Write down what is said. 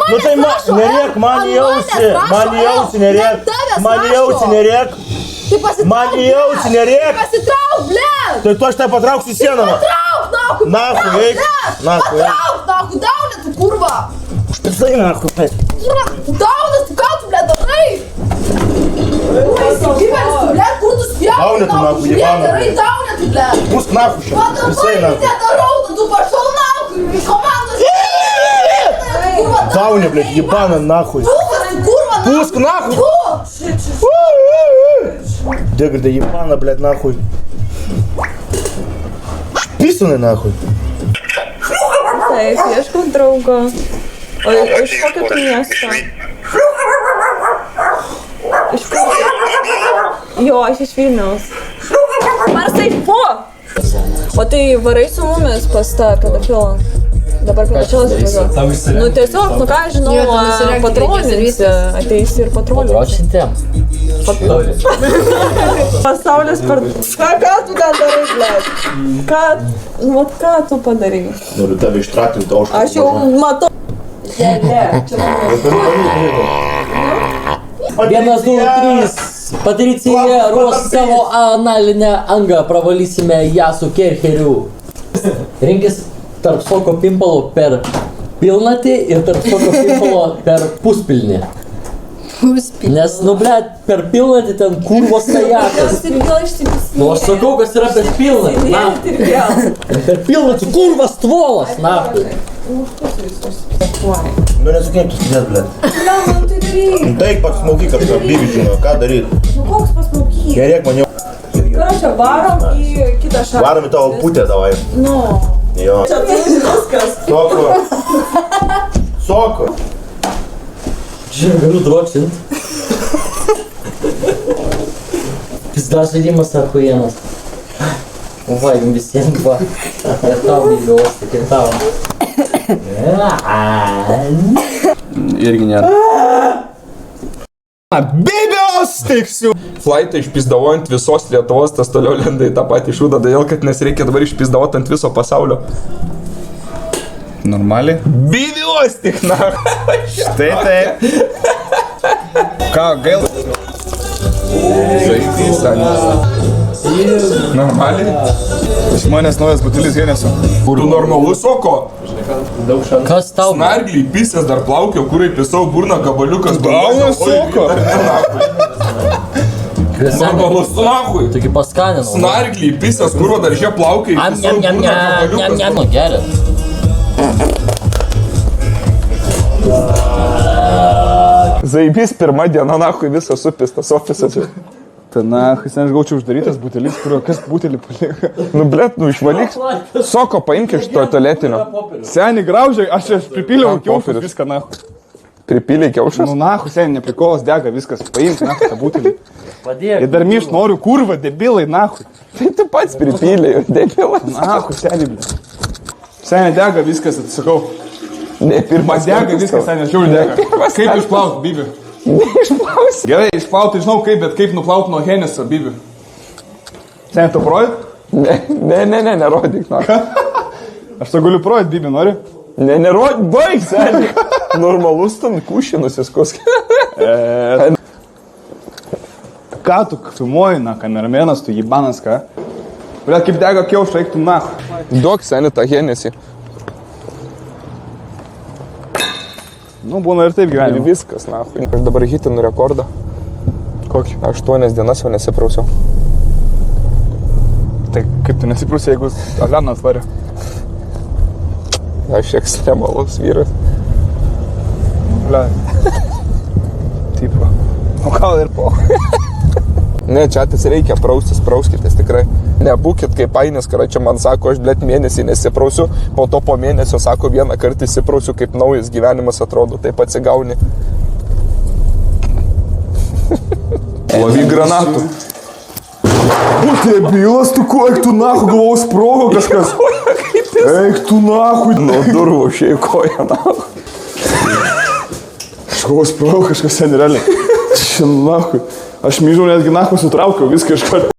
Nu tai nerėk, man į ausį nerėk. Man į ausį nerėk. Man į ausį nerėk. Pasitrauk, blėt. Tai tu aš tai patrauksiu sieną. Patrauk, nahu. Nahu, eik. Patrauk, nahu, daunė tu, kurva. Špisai, nahu. Daunas, tu ką tu, blėt, darai? Kurva, įsigyvęs tu, blėt, kur tu spjauni, Daunė tu, nahu, jebana. Gerai, daunė tu, blėt. Pusk nahu šiandien. Va dabar nedarau, tu pašau nahu, iš komandos. Daunė, blėt, jebana, nahu. Kurva, nahu. Pusk nahu. Дегрда ебана, блядь, нахуй. Шписаны, нахуй. Taip, ieškau draugo. O iš kokio tu miesto? Iš kur? Jo, aš iš Vilniaus. Marsai, po! O tai varai su mumis pas tą pedofilą? Dabar pedafilas atvažiuoja. Nu tiesiog, nu ką aš žinau, patrolinsi. Ateisi ir patrolinsi. Pasaulis per... Ką tu ten darai, blėt? Ką tu padarai? Noriu tave ištraktinti, o Aš jau matau. Ne. 1, 2, 3. Patricija ruoš savo analinę angą. Pravalysime ją su kercheriu. Rinkis tarp soko pimpalo per pilnatį ir tarp soko pimpalo per puspilnį. Nes, nu, blėt, per pilnatį ten kurvos kajakas. Nu, aš sakau, kas yra per pilnatį. Na, per pilnatį kurvas tvolas, na. Nu nesukėp tu skidės, blėt. Man tai daryk. Nu tai pasmauky kažką, bibi žino, ką daryt. Nu koks pasmauky? Gerėk man jau. Čia varom į kitą šalį. Varom į tavo putę, davai. Nu. Jo. Čia tu viskas. Soko. Čia galiu drokšint. Pizdas žaidimas archuienas. Va, jums visiems va. Ir tau lygios, tik ir tau. Irgi nėra. Bėbios tiksiu! Flaitą išpizdavo ant visos Lietuvos, tas toliau lenda į tą patį šūdą, todėl kad nes reikia dabar išpizdavot ant viso pasaulio. Normaliai? Bėbios tik, na! Štai taip. Ką, gail? Žaidys, Anis. Normaliai? Žmonės naujas butelis Henesio. Tu normalus, Soko? Kas tau? Snargliai, pisės dar plaukio, kurai pisau burną gabaliukas. Daunas, Soko! Normalus, nahui! Taigi paskaninau. Snargliai, pisės, kurva dar žia plaukiai, pisau burną gabaliukas. Nu, gerai. Zaibys, pirma diena, nahui, visas supistas ofisas. Tai nahui, sen aš gaučiau uždarytas butelis, kurio kas butelį palika. Nu, blėt, nu išvalyk. Soko, paimk iš to tualetinio. Seni graužiai, aš pripyliau kiaušus, viską nahui. Pripyliai kiaušus? Nu, nahui, seni, neprikolas dega, viskas. Paimk, nahui, tą butelį. Padėk. Ir dar myšt noriu, kurva, debilai, nahui. Tai tu pats pripyliai, debilas. Nahui, seni, blėt. Seni dega, viskas, atsisakau. Ne, pirmas dega, viskas, seni, aš jau dega. Kaip išplaut, bibi? Neišplausi. Gerai, išplauti žinau kaip, bet kaip nuplaut nuo Henesio, bibi? Seniai, tu prodyt? Ne, nerodyk, na. Aš to galiu prodyt, bibi, nori? Ne, nerodyk, baig, seniai. Normalus ten kušinus įskus. Ką tu filmuoji, na, kameramenas, tu jibanas, ką? Bля, kaip dega kiaušą, eik tu, na. Duok, seniai, tą Henesį. Nu, būna ir taip gyvenime. Ir viskas, na. Aš dabar hitinu rekordą. Kokį? 8 dienas jau nesiprausiau. Tai kaip tu nesiprausiai, jeigu Alenas varė? Aš ekstremalus vyras. Bля. Tipo. O gal ir po. Ne, čia tas reikia praustis, prauskitės tikrai. Nebūkit kaip Ainis, kai čia man sako, aš blėt mėnesį nesiprausiu, po to po mėnesio sako vieną kartą įsiprausiu, kaip naujas gyvenimas atrodo, taip atsigauni. Lavy granatų. O debilas, tu ko, eik tu nahu, galvau sprogo kažkas. Eik tu nahu. Nuo durvų šiai koja nahu. Aš galvau sprogo kažkas sen realiai. Čia nahu. Aš myžau netgi nahu sutraukiau viską iškart.